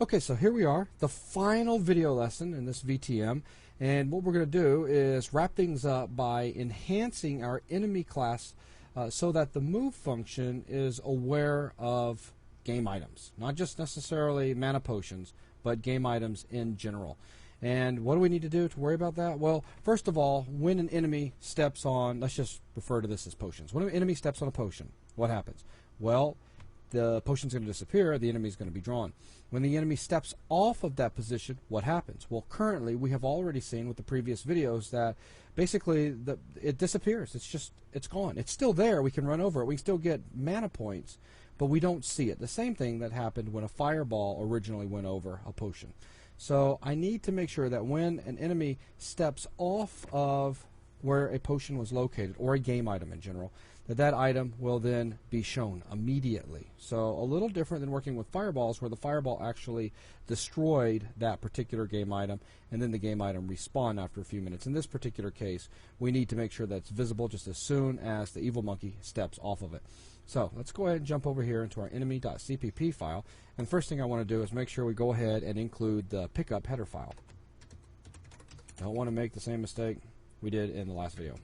Okay, so here we are, the final video lesson in this VTM, and what we're going to do is wrap things up by enhancing our enemy class so that the move function is aware of game items, not just necessarily mana potions, but game items in general. And what do we need to do to worry about that? Well, first of all, when an enemy steps on, let's just refer to this as potions. When an enemy steps on a potion, what happens? Well, the potion's going to disappear, the enemy's going to be drawn. When the enemy steps off of that position, what happens? Well, currently, we have already seen with the previous videos that basically it disappears. It's gone. It's still there. We can run over it. We can still get mana points, but we don't see it. The same thing that happened when a fireball originally went over a potion. So I need to make sure that when an enemy steps off of where a potion was located, or a game item in general, that item will then be shown immediately. So a little different than working with fireballs, where the fireball actually destroyed that particular game item, and then the game item respawned after a few minutes. In this particular case, we need to make sure that's visible just as soon as the evil monkey steps off of it. So let's go ahead and jump over here into our enemy.cpp file, and the first thing I want to do is make sure we go ahead and include the pickup header file. Don't want to make the same mistake we did in the last video.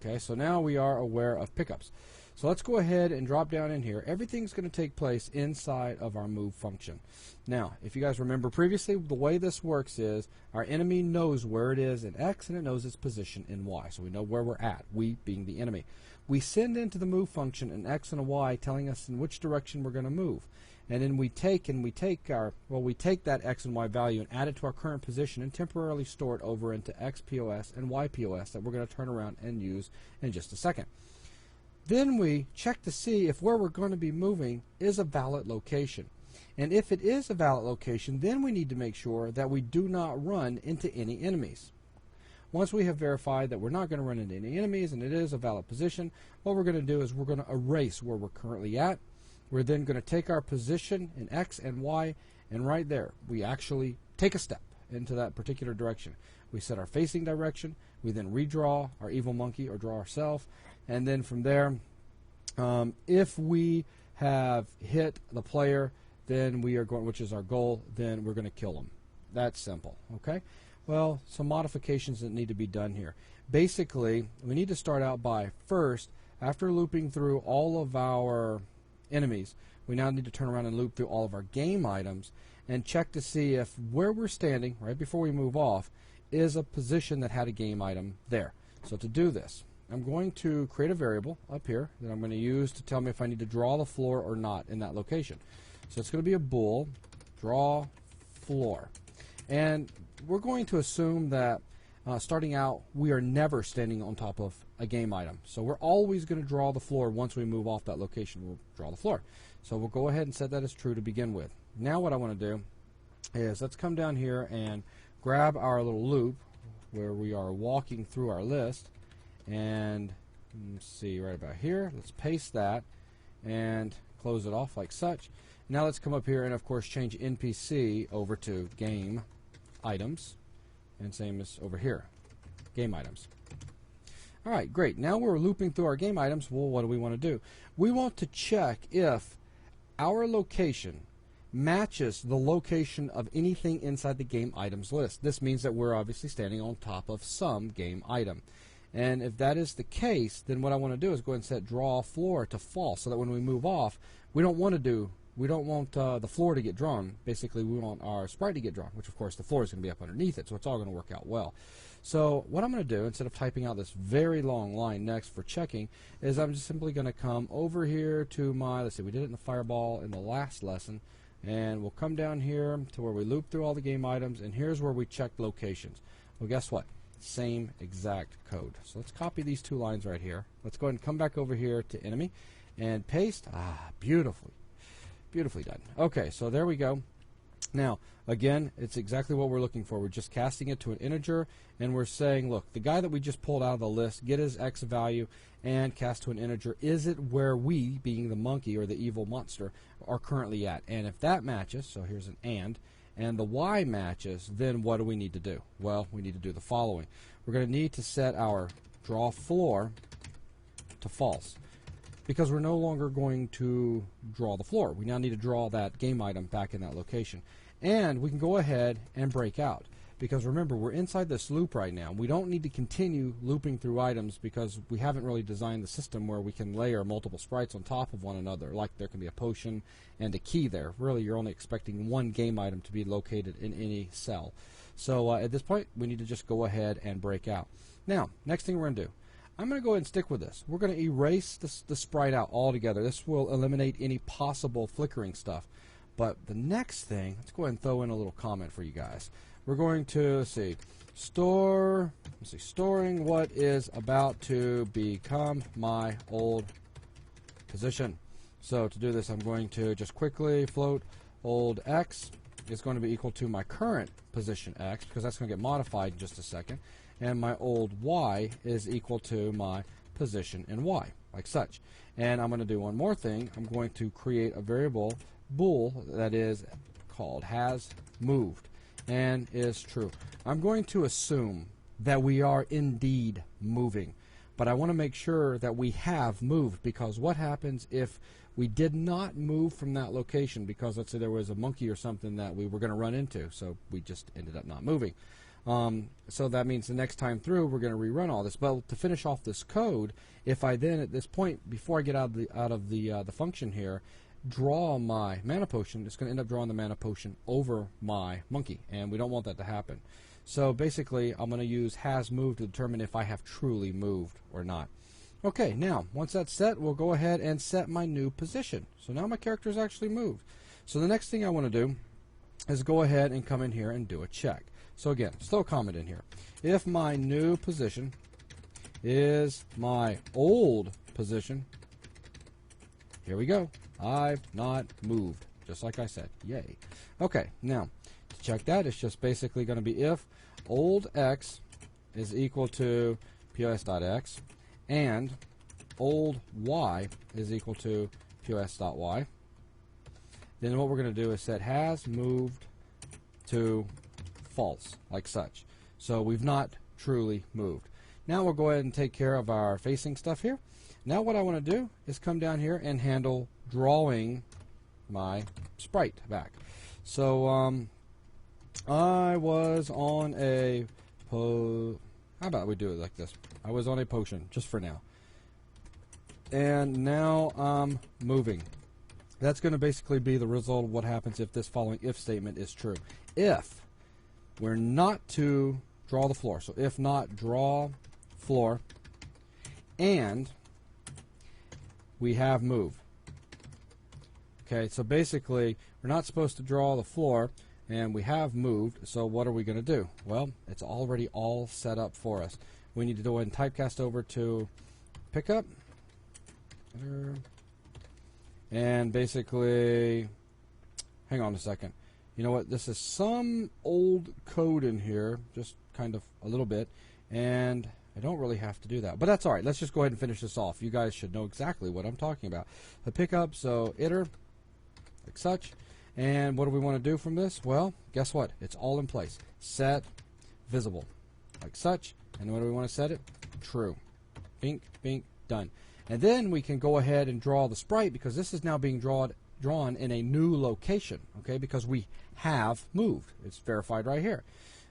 Okay, so now we are aware of pickups. So let's go ahead and drop down in here. Everything's going to take place inside of our move function. Now, if you guys remember previously, the way this works is our enemy knows where it is in X and it knows its position in Y. So we know where we're at, we being the enemy. We send into the move function an X and a Y telling us in which direction we're going to move. And then we take that X and Y value and add it to our current position and temporarily store it over into XPOS and YPOS that we're going to turn around and use in just a second. Then we check to see if where we're going to be moving is a valid location. And if it is a valid location, then we need to make sure that we do not run into any enemies. Once we have verified that we're not going to run into any enemies and it is a valid position, what we're going to do is we're going to erase where we're currently at. We're then going to take our position in X and Y, and right there, we actually take a step into that particular direction. We set our facing direction, we then redraw our evil monkey or draw ourselves, and then from there, if we have hit the player, then we are going, which is our goal, then we're going to kill them. That's simple, okay? Well, some modifications that need to be done here. Basically, we need to start out by first, after looping through all of our enemies, we now need to turn around and loop through all of our game items and check to see if where we're standing right before we move off is a position that had a game item there. So to do this, I'm going to create a variable up here that I'm going to use to tell me if I need to draw the floor or not in that location. So it's going to be a bool draw floor, and we're going to assume that starting out, we are never standing on top of a game item. So we're always going to draw the floor once we move off that location. We'll draw the floor. So we'll go ahead and set that as true to begin with. Now what I want to do is let's come down here and grab our little loop where we are walking through our list. And let's see, right about here. Let's paste that and close it off like such. Now let's come up here and, of course, change NPC over to game items. And same as over here, game items. All right, great. Now we're looping through our game items. Well, what do we want to do? We want to check if our location matches the location of anything inside the game items list. This means that we're obviously standing on top of some game item. And if that is the case, then what I want to do is go ahead and set draw floor to false, so that when we move off, we don't want the floor to get drawn. Basically, we want our sprite to get drawn, which of course the floor is going to be up underneath it, so it's all going to work out well. So what I'm going to do, instead of typing out this very long line next for checking, is I'm just simply going to come over here to my, let's see, we did it in the fireball in the last lesson, and we'll come down here to where we loop through all the game items, and here's where we check locations. Well, guess what? Same exact code. So let's copy these two lines right here. Let's go ahead and come back over here to enemy and paste. Beautifully done. Okay, so there we go. Now, again, it's exactly what we're looking for. We're just casting it to an integer, and we're saying, look, the guy that we just pulled out of the list, get his X value and cast to an integer. Is it where we, being the monkey or the evil monster, are currently at? And if that matches, so here's an and the Y matches, then what do we need to do? Well, we need to do the following. We're going to need to set our draw floor to false. because we're no longer going to draw the floor. We now need to draw that game item back in that location. And we can go ahead and break out, because remember, we're inside this loop right now. We don't need to continue looping through items because we haven't really designed the system where we can layer multiple sprites on top of one another, like there can be a potion and a key there. Really, you're only expecting one game item to be located in any cell. So at this point, we need to just go ahead and break out. Now, next thing we're going to do, I'm going to go ahead and stick with this. We're going to erase the sprite out altogether. This will eliminate any possible flickering stuff. But the next thing, let's go ahead and throw in a little comment for you guys. We're going to, let's see, storing what is about to become my old position. So to do this, I'm going to just quickly float old x is going to be equal to my current position x, because that's going to get modified in just a second. And my old y is equal to my position in y, like such. And I'm going to do one more thing. I'm going to create a variable bool that is called has moved and is true. I'm going to assume that we are indeed moving, but I want to make sure that we have moved, because what happens if we did not move from that location because, let's say, there was a monkey or something that we were going to run into, so we just ended up not moving. So that means the next time through we're going to rerun all this. But to finish off this code, if I then at this point, before I get out of the function here, draw my mana potion, it's going to end up drawing the mana potion over my monkey, and we don't want that to happen. So basically, I'm going to use has moved to determine if I have truly moved or not. Okay, now once that's set, we'll go ahead and set my new position. So now my character is actually moved. So the next thing I want to do is go ahead and come in here and do a check. So again, let's throw a comment in here. If my new position is my old position, here we go. I've not moved, just like I said. Yay. Okay, now to check that, it's just basically going to be if old x is equal to pos.x and old y is equal to pos.y. Then what we're going to do is set has moved to false, like such. So we've not truly moved. Now we'll go ahead and take care of our facing stuff here. Now what I want to do is come down here and handle drawing my sprite back. So I was on a how about we do it like this? I was on a potion, just for now. And now I'm moving. That's going to basically be the result of what happens if this following if statement is true. If we're not to draw the floor, so if not draw floor, and we have moved. Okay, so basically we're not supposed to draw the floor, and we have moved, so what are we going to do? Well, it's already all set up for us. We need to go ahead and typecast over to pickup, and basically, hang on a second. You know what? This is some old code in here, just kind of a little bit, and I don't really have to do that. But that's all right. Let's just go ahead and finish this off. You guys should know exactly what I'm talking about. The pickup, so iter, like such. And what do we want to do from this? Well, guess what? It's all in place. Set visible, like such. And what do we want to set it? True. Bink, bink, done. And then we can go ahead and draw the sprite, because this is now being drawn in a new location, okay, because we have moved. It's verified right here.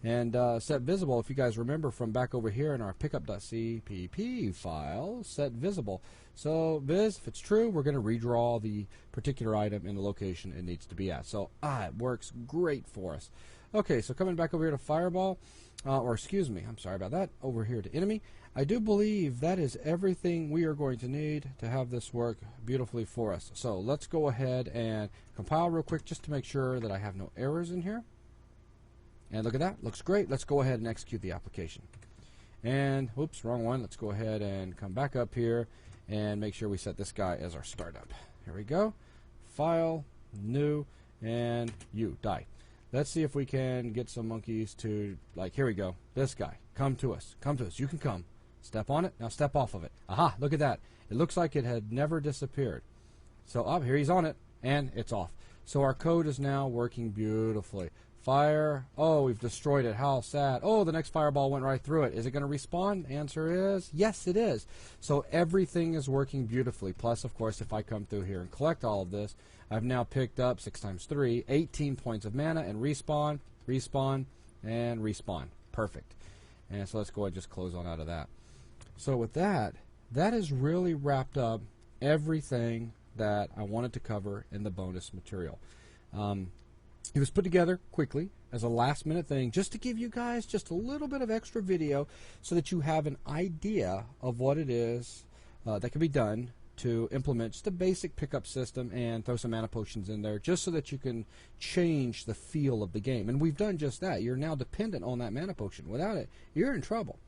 And set visible, if you guys remember from back over here in our pickup.cpp file, set visible. So viz, if it's true, we're going to redraw the particular item in the location it needs to be at. So it works great for us. Okay, so coming back over here to fireball, or excuse me, I'm sorry about that, over here to enemy. I do believe that is everything we are going to need to have this work beautifully for us. So let's go ahead and compile real quick just to make sure that I have no errors in here. And look at that, looks great. Let's go ahead and execute the application. And, whoops, wrong one. Let's go ahead and come back up here and make sure we set this guy as our startup. Here we go. File, new, and you, die. Let's see if we can get some monkeys to, like, here we go. This guy, come to us. Come to us. You can come. Step on it. Now step off of it. Aha, look at that. It looks like it had never disappeared. So, here he's on it, and it's off. So our code is now working beautifully. Fire. Oh, we've destroyed it. How sad. Oh, the next fireball went right through it. Is it going to respawn? The answer is yes, it is. So everything is working beautifully. Plus, of course, if I come through here and collect all of this, I've now picked up 6 times 3, 18 points of mana, and respawn, respawn, and respawn. Perfect. And so let's go ahead and just close on out of that. So with that, that has really wrapped up everything that I wanted to cover in the bonus material. It was put together quickly as a last-minute thing just to give you guys just a little bit of extra video so that you have an idea of what it is that can be done to implement just a basic pickup system and throw some mana potions in there just so that you can change the feel of the game. And we've done just that. You're now dependent on that mana potion. Without it, you're in trouble.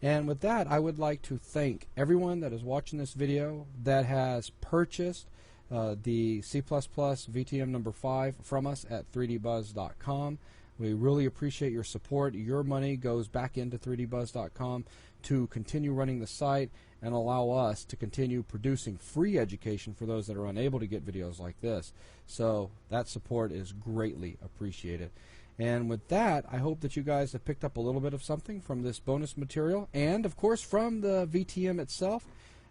And with that, I would like to thank everyone that is watching this video that has purchased the C++ VTM number 5 from us at 3dbuzz.com. We really appreciate your support. Your money goes back into 3dbuzz.com to continue running the site and allow us to continue producing free education for those that are unable to get videos like this. So that support is greatly appreciated. And with that, I hope that you guys have picked up a little bit of something from this bonus material and, of course, from the VTM itself.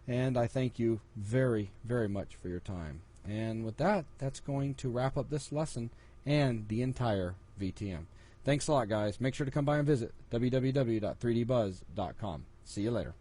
And I thank you very, very much for your time. And with that, that's going to wrap up this lesson and the entire VTM. Thanks a lot, guys. Make sure to come by and visit www.3dbuzz.com. See you later.